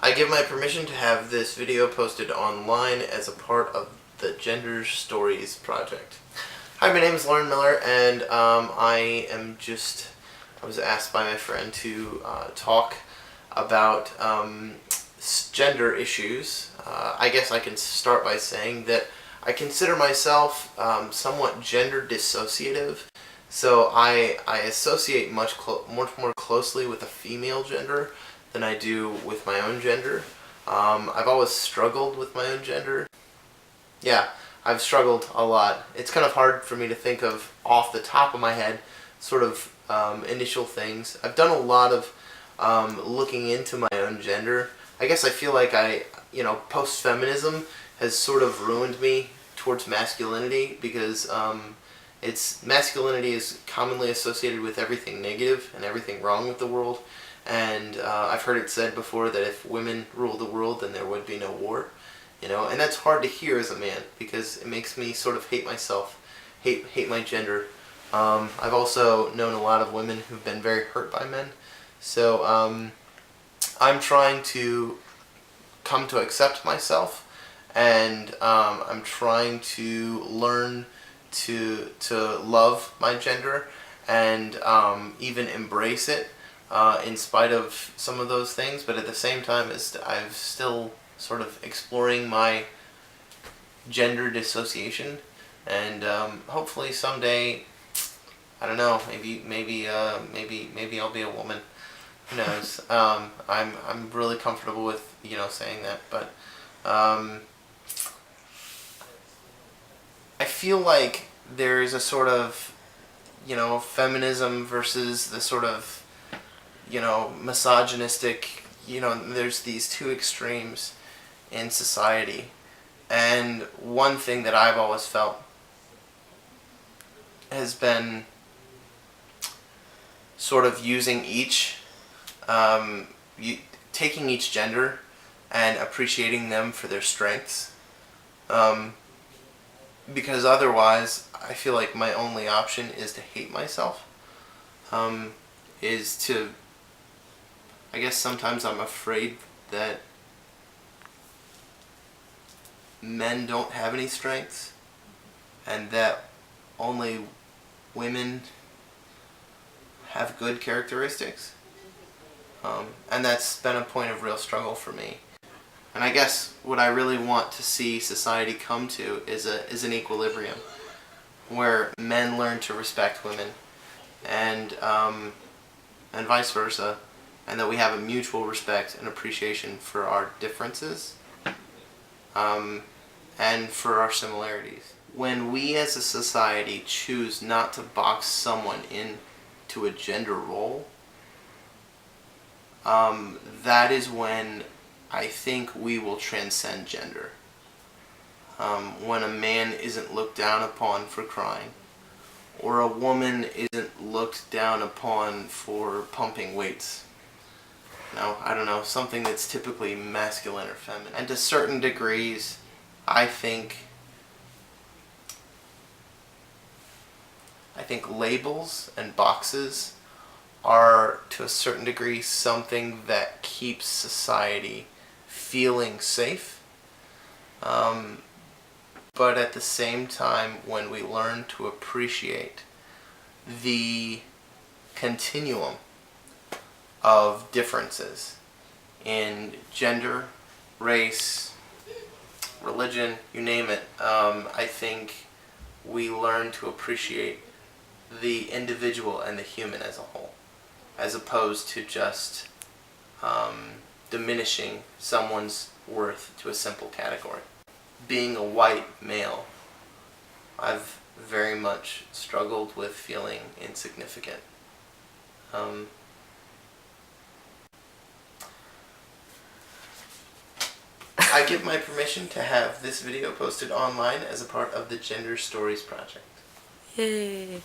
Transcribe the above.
I give my permission to have this video posted online as a part of the Gender Stories project. Hi, my name is Lorin Miller, and I was asked by my friend to talk about gender issues. I guess I can start by saying that I consider myself somewhat gender dissociative. So I associate much more closely with a female gender than I do with my own gender. I've always struggled with my own gender. Yeah, I've struggled a lot. It's kind of hard for me to think of off the top of my head sort of initial things. I've done a lot of looking into my own gender. I guess I feel like post-feminism has sort of ruined me towards masculinity because masculinity is commonly associated with everything negative and everything wrong with the world. And I've heard it said before that if women ruled the world, then there would be no war. And that's hard to hear as a man because it makes me sort of hate myself, hate my gender. I've also known a lot of women who've been very hurt by men. So I'm trying to come to accept myself, and I'm trying to learn to love my gender and even embrace it in spite of some of those things. But at the same time, I'm still sort of exploring my gender dissociation, and hopefully someday, I don't know, maybe I'll be a woman. Who knows? I'm really comfortable with saying that, but I feel like there is a sort of feminism versus the sort of misogynistic. There's these two extremes in society, and one thing that I've always felt has been sort of using taking each gender and appreciating them for their strengths, because otherwise I feel like my only option is to hate myself, I guess sometimes I'm afraid that men don't have any strengths and that only women have good characteristics. And that's been a point of real struggle for me. And I guess what I really want to see society come to is an equilibrium where men learn to respect women and vice versa, and that we have a mutual respect and appreciation for our differences and for our similarities. When we as a society choose not to box someone into a gender role, that is when I think we will transcend gender. When a man isn't looked down upon for crying, or a woman isn't looked down upon for pumping weights. I don't know, something that's typically masculine or feminine. And to certain degrees, I think labels and boxes are, to a certain degree, something that keeps society feeling safe. But at the same time, when we learn to appreciate the continuum of differences in gender, race, religion, you name it, I think we learn to appreciate the individual and the human as a whole, as opposed to just diminishing someone's worth to a simple category. Being a white male, I've very much struggled with feeling insignificant. I give my permission to have this video posted online as a part of the Gender Stories project. Yay!